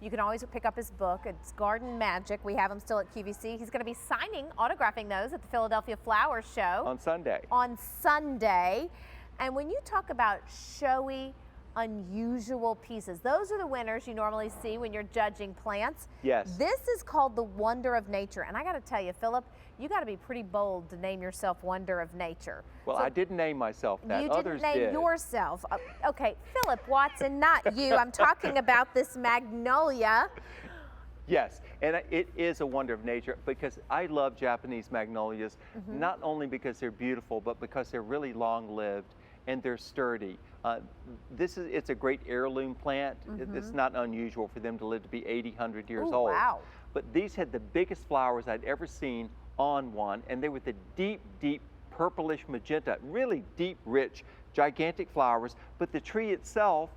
You can always pick up his book. It's Garden Magic. We have him still at QVC. He's going to be signing, autographing those at the Philadelphia Flower Show. On Sunday. On Sunday. And when you talk about showy, unusual pieces, those are the winners you normally see when you're judging plants. Yes. This is called the Wonder of Nature. And I got to tell you, Philip, you got to be pretty bold to name yourself Wonder of Nature. Well, I didn't name myself that. You Others didn't name did. yourself. Okay, Philip Watson, not you. I'm talking about this magnolia. Yes, and it is a wonder of nature because I love Japanese magnolias, not only because they're beautiful, but because they're really long-lived and they're sturdy. It's a great heirloom plant. It's not unusual for them to live to be 80, 100 years old. Wow. But these had the biggest flowers I'd ever seen on one, and they were the deep, deep purplish magenta, really deep, rich, gigantic flowers, but the tree itself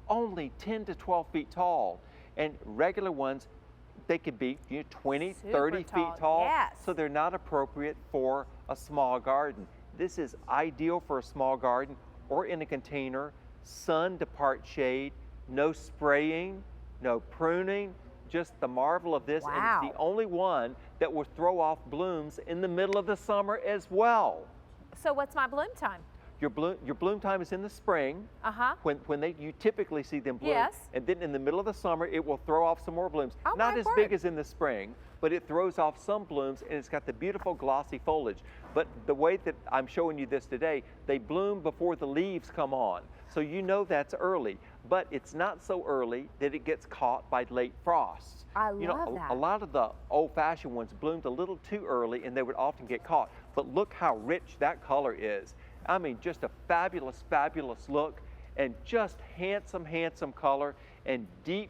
only 10 to 12 feet tall. And regular ones, they could be 20, Super 30 feet tall, yes. so they're not appropriate for a small garden. This is ideal for a small garden or in a container, sun to part shade, no spraying, no pruning, just the marvel of this. Wow. And it's the only one that will throw off blooms in the middle of the summer as well. So what's my bloom time? Your bloom time is in the spring, when you typically see them bloom. Yes. And then in the middle of the summer, it will throw off some more blooms. Oh, Not my as word. big as in the spring, but it throws off some blooms, and it's got the beautiful glossy foliage. But the way that I'm showing you this today, they bloom before the leaves come on. So you know that's early, but it's not so early that it gets caught by late frosts. I love that. A lot of the old-fashioned ones bloomed a little too early, and they would often get caught. But look how rich that color is. I mean, just a fabulous, fabulous look, and just handsome, handsome color, and deep,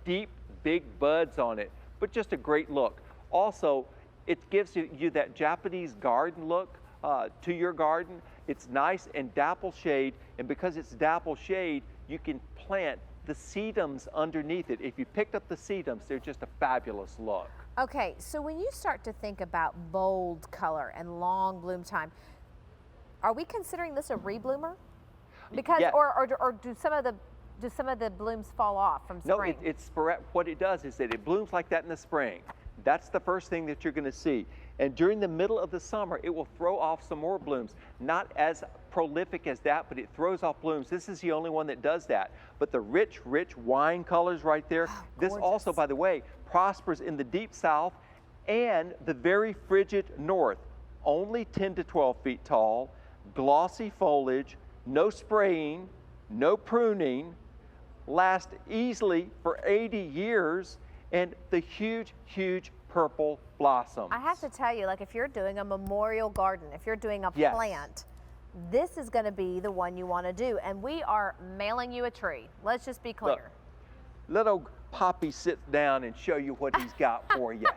deep, big buds on it, but just a great look. Also, it gives you that Japanese garden look to your garden. It's nice and dapple shade, and because it's dapple shade, you can plant the sedums underneath it. If you picked up the sedums, they're just a fabulous look. Okay, so when you start to think about bold color and long bloom time, are we considering this a rebloomer? Because Yeah. or do some of the blooms fall off from spring? No, it's sporadic. What it does is that it blooms like that in the spring. That's the first thing that you're going to see. And during the middle of the summer, it will throw off some more blooms. Not as prolific as that, but it throws off blooms. This is the only one that does that. But the rich, rich wine colors right there. This also, by the way, prospers in the deep south and the very frigid north. Only 10 to 12 feet tall, glossy foliage, no spraying, no pruning, last easily for 80 years, and the huge, huge purple blossoms. I have to tell you, like if you're doing a memorial garden, if you're doing a Yes. plant, this is going to be the one you want to do. And we are mailing you a tree. Let's just be clear. Let old Poppy sit down and show you what he's got for you.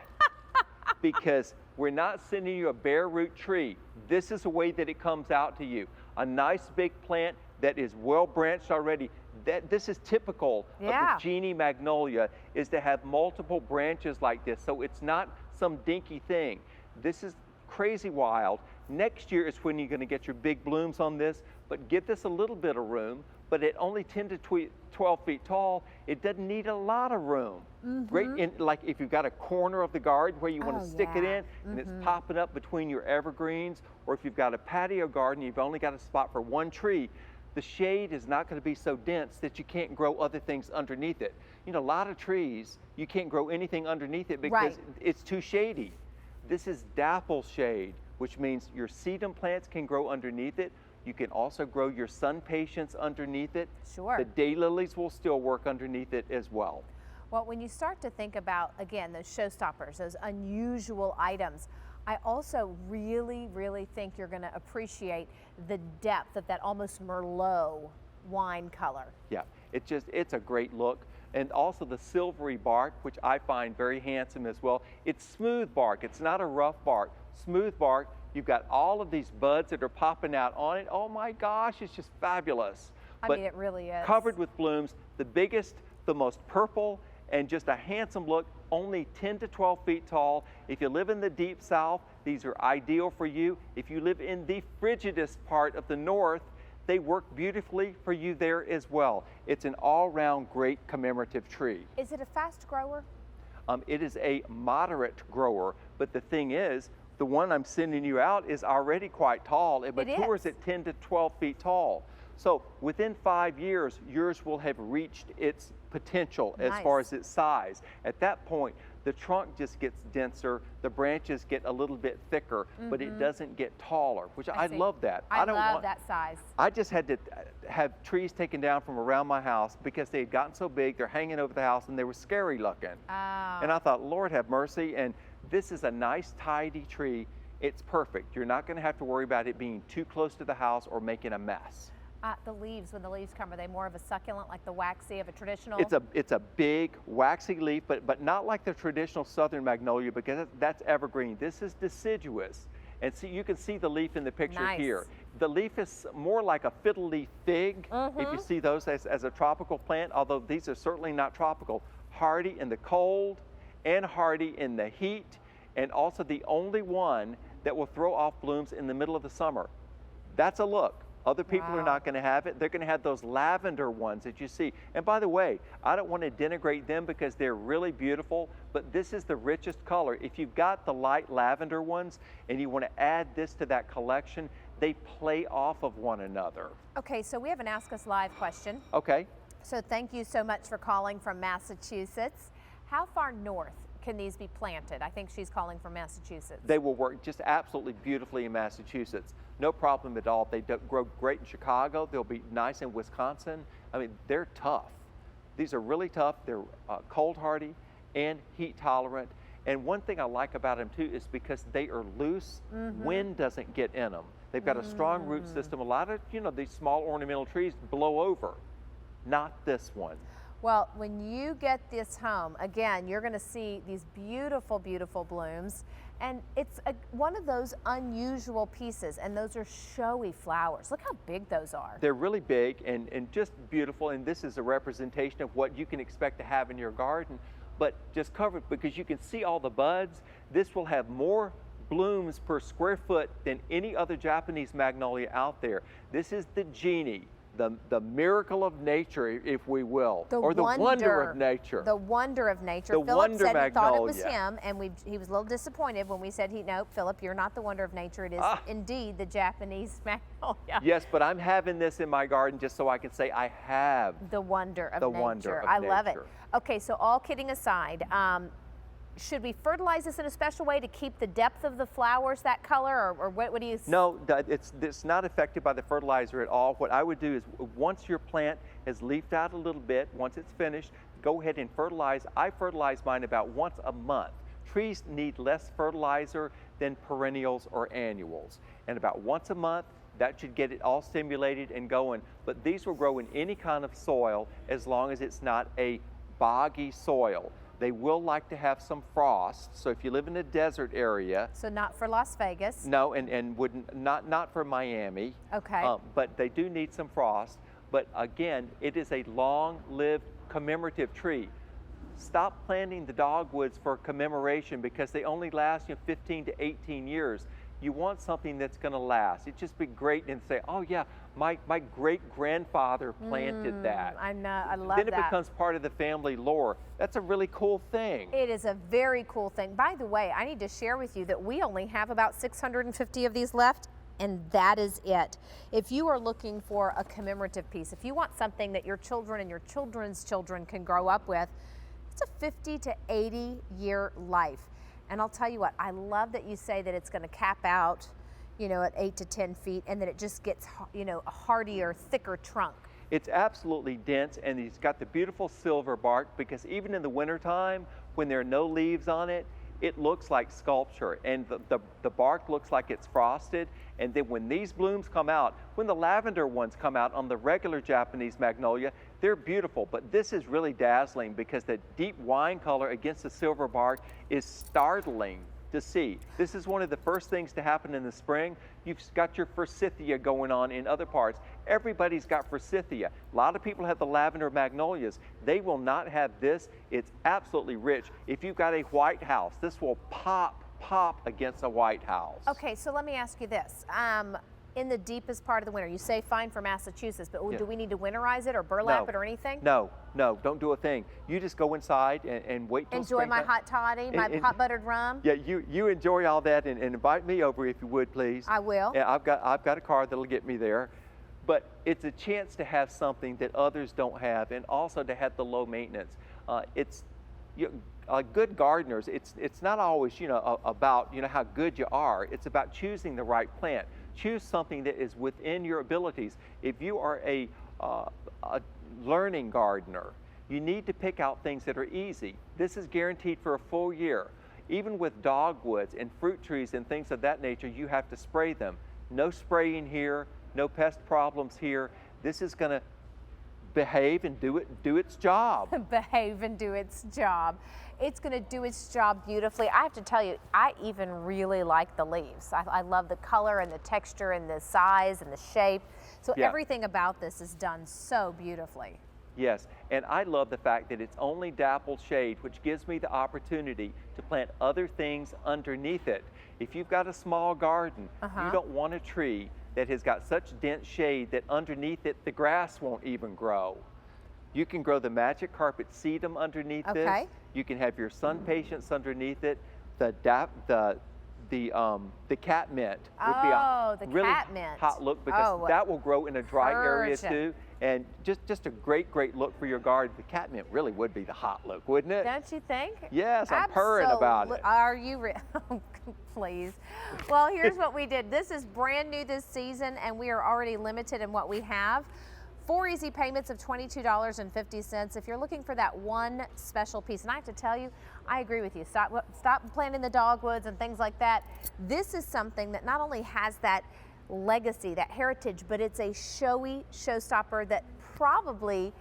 Because we're not sending you a bare root tree. This is the way that it comes out to you. A nice big plant that is well branched already. This is typical of the Genie Magnolia, is to have multiple branches like this. So it's not some dinky thing. This is crazy wild. Next year is when you're going to get your big blooms on this, but give this a little bit of room. But at only 10 to 12 feet tall, it doesn't need a lot of room. Great, like if you've got a corner of the garden where you want to stick it in, and it's popping up between your evergreens, or if you've got a patio garden, you've only got a spot for one tree, the shade is not going to be so dense that you can't grow other things underneath it. You know, a lot of trees, you can't grow anything underneath it because it's too shady. This is dapple shade, which means your sedum plants can grow underneath it. You can also grow your sun patience underneath it. Sure. The daylilies will still work underneath it as well. Well, when you start to think about, again, those showstoppers, those unusual items, I also really, really think you're going to appreciate the depth of that almost Merlot wine color. Yeah, it's a great look. And also the silvery bark, which I find very handsome as well. It's smooth bark. It's not a rough bark. Smooth bark. You've got all of these buds that are popping out on it. Oh my gosh, it's just fabulous. I mean, it really is. Covered with blooms, the biggest, the most purple, and just a handsome look, only 10 to 12 feet tall. If you live in the deep south, these are ideal for you. If you live in the frigidest part of the north, they work beautifully for you there as well. It's an all-round great commemorative tree. Is it a fast grower? It is a moderate grower, but the thing is, the one I'm sending you out is already quite tall. It matures at 10 to 12 feet tall. So within 5 years, yours will have reached its potential as far as its size. At that point, the trunk just gets denser, the branches get a little bit thicker, but it doesn't get taller, which I love that. I love that size. I just had to have trees taken down from around my house because they had gotten so big, they're hanging over the house and they were scary looking. And I thought, Lord have mercy, and this is a nice tidy tree. It's perfect. You're not gonna have to worry about it being too close to the house or making a mess. The leaves, when the leaves come, are they more of a succulent, like the waxy of a traditional? It's a big waxy leaf, but not like the traditional southern magnolia, because that's evergreen. This is deciduous. And see, you can see the leaf in the picture here. The leaf is more like a fiddle leaf fig, if you see those as a tropical plant, although these are certainly not tropical. Hardy in the cold and hardy in the heat, and also the only one that will throw off blooms in the middle of the summer. That's a look. Other people are not going to have it. They're going to have those lavender ones that you see. And by the way, I don't want to denigrate them because they're really beautiful, but this is the richest color. If you've got the light lavender ones and you want to add this to that collection, they play off of one another. Okay, so we have an Ask Us Live question. Okay. So thank you so much for calling from Massachusetts. How far north can these be planted? I think she's calling from Massachusetts. They will work just absolutely beautifully in Massachusetts. No problem at all. They grow great in Chicago. They'll be nice in Wisconsin. I mean, they're tough. These are really tough. They're cold hardy and heat tolerant. And one thing I like about them too is because they are loose, wind doesn't get in them. They've got a strong root system. A lot of, these small ornamental trees blow over. Not this one. Well, when you get this home, again, you're going to see these beautiful, beautiful blooms. And it's one of those unusual pieces, and those are showy flowers. Look how big those are. They're really big and just beautiful, and this is a representation of what you can expect to have in your garden, but just covered because you can see all the buds. This will have more blooms per square foot than any other Japanese magnolia out there. This is the Genie. The miracle of nature, if we will, or the wonder of nature. The wonder of nature. The Philip wonder said he thought it was magnolia. him, and he was a little disappointed when we said, no, Philip, you're not the wonder of nature. It is indeed the Japanese magnolia. Yes, but I'm having this in my garden just so I can say I have the wonder of the nature. wonder of I love it. nature. Okay, so all kidding aside, should we fertilize this in a special way to keep the depth of the flowers that color, or what do you? No, it's not affected by the fertilizer at all. What I would do is once your plant has leafed out a little bit, once it's finished, go ahead and fertilize. I fertilize mine about once a month. Trees need less fertilizer than perennials or annuals. And about once a month, that should get it all stimulated and going. But these will grow in any kind of soil as long as it's not a boggy soil. They will like to have some frost. So if you live in a desert area. So not for Las Vegas. No, and wouldn't not for Miami. Okay. But they do need some frost. But again, it is a long-lived commemorative tree. Stop planting the dogwoods for commemoration because they only last 15 to 18 years. You want something that's going to last. It'd just be great and say, oh yeah, my great-grandfather planted that. I know, I love then that. It becomes part of the family lore. That's a really cool thing. It is a very cool thing. By the way, I need to share with you that we only have about 650 of these left, and that is it. If you are looking for a commemorative piece, if you want something that your children and your children's children can grow up with, it's a 50 to 80 year life. And I'll tell you what, I love that you say that it's going to cap out, at 8 to 10 feet, and that it just gets, a hardier, thicker trunk. It's absolutely dense, and it's got the beautiful silver bark because even in the wintertime, when there are no leaves on it, it looks like sculpture, and the bark looks like it's frosted. And then when these blooms come out, when the lavender ones come out on the regular Japanese magnolia, they're beautiful, but this is really dazzling because the deep wine color against the silver bark is startling to see. This is one of the first things to happen in the spring. You've got your forsythia going on in other parts. Everybody's got forsythia. A lot of people have the lavender magnolias. They will not have this. It's absolutely rich. If you've got a white house, this will pop against a white house. Okay, so let me ask you this. in the deepest part of the winter. You say fine for Massachusetts, but Yeah. do we need to winterize it or burlap it or anything? No, don't do a thing. You just go inside and wait till Enjoy my springtime. hot toddy, my hot buttered rum. Yeah, you enjoy all that and invite me over if you would, please. I will. Yeah, I've got a car that'll get me there. But it's a chance to have something that others don't have, and also to have the low maintenance. Good gardeners, it's not always about how good you are. It's about choosing the right plant. Choose something that is within your abilities. If you are a learning gardener, you need to pick out things that are easy. This is guaranteed for a full year. Even with dogwoods and fruit trees and things of that nature, you have to spray them. No spraying here, no pest problems here. This is going to behave and do its job. Behave and do its job. It's going to do its job beautifully. I have to tell you, I even really like the leaves. I love the color and the texture and the size and the shape. So Yeah. everything about this is done so beautifully. Yes, and I love the fact that it's only dappled shade, which gives me the opportunity to plant other things underneath it. If you've got a small garden, you don't want a tree that has got such dense shade that underneath it the grass won't even grow. You can grow the magic carpet sedum underneath this. You can have your sun patience underneath it. The catmint would be a the really catmint. hot look, because that will grow in a dry area too. And just a great look for your garden. The catmint really would be the hot look, wouldn't it? Don't you think? Yes, I'm purring about it. Are you please. Well, here's what we did. This is brand new this season, and we are already limited in what we have. 4 easy payments of $22.50 if you're looking for that one special piece. And I have to tell you, I agree with you. Stop planting the dogwoods and things like that. This is something that not only has that legacy, that heritage, but it's a showy showstopper that probably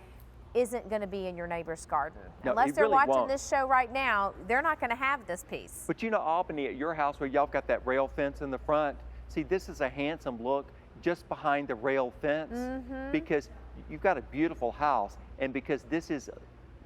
isn't going to be in your neighbor's garden. No, Unless they're really watching won't. this show right now, they're not going to have this piece. But Albany, at your house where y'all got that rail fence in the front, see, this is a handsome look just behind the rail fence, because you've got a beautiful house, and because this is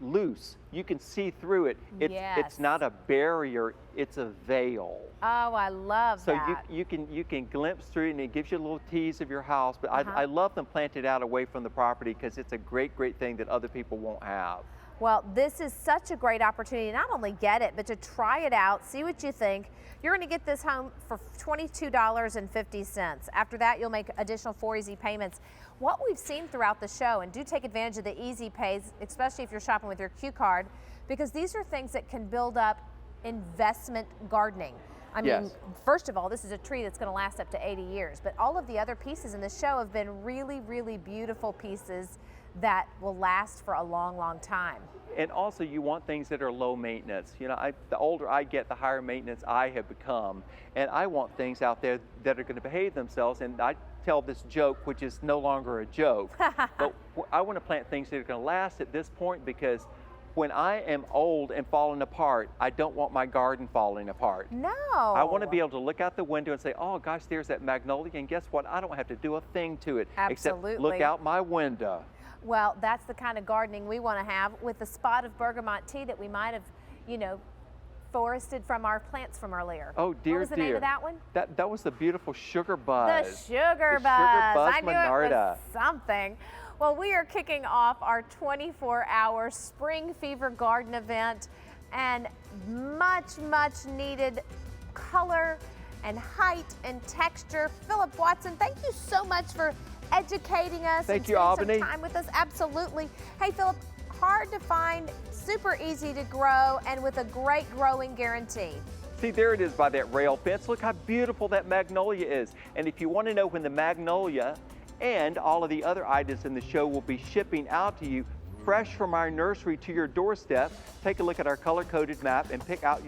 loose, you can see through it. It's not a barrier, it's a veil. Oh, I love that. So you can glimpse through it, and it gives you a little tease of your house. But I love them planted out away from the property, because it's a great thing that other people won't have. Well, this is such a great opportunity to not only get it, but to try it out, see what you think. You're going to get this home for $22.50. After that, you'll make additional 4 easy payments. What we've seen throughout the show, and do take advantage of the easy pays, especially if you're shopping with your Q card, because these are things that can build up investment gardening. I mean, first of all, this is a tree that's going to last up to 80 years, but all of the other pieces in the show have been really beautiful pieces that will last for a long time. And also, you want things that are low maintenance. The older I get, the higher maintenance I have become. And I want things out there that are going to behave themselves. And I tell this joke, which is no longer a joke. But I want to plant things that are going to last at this point, because when I am old and falling apart, I don't want my garden falling apart. No. I want to be able to look out the window and say, oh gosh, there's that magnolia, and guess what? I don't have to do a thing to it except look out my window. Well, that's the kind of gardening we want to have, with the spot of bergamot tea that we might have, forested from our plants from earlier. Oh dear, what was the name of that one? That was the beautiful sugar buzz. The sugar buzz. I knew it was something. Well, we are kicking off our 24-hour Spring Fever Garden event, and much needed color and height and texture. Philip Watson, thank you so much for educating us. Thank and you, Albany. some time with us. Absolutely. Hey, Philip, hard to find, super easy to grow, and with a great growing guarantee. See, there it is by that rail fence. Look how beautiful that magnolia is. And if you want to know when the magnolia and all of the other items in the show will be shipping out to you fresh from our nursery to your doorstep, take a look at our color-coded map and pick out your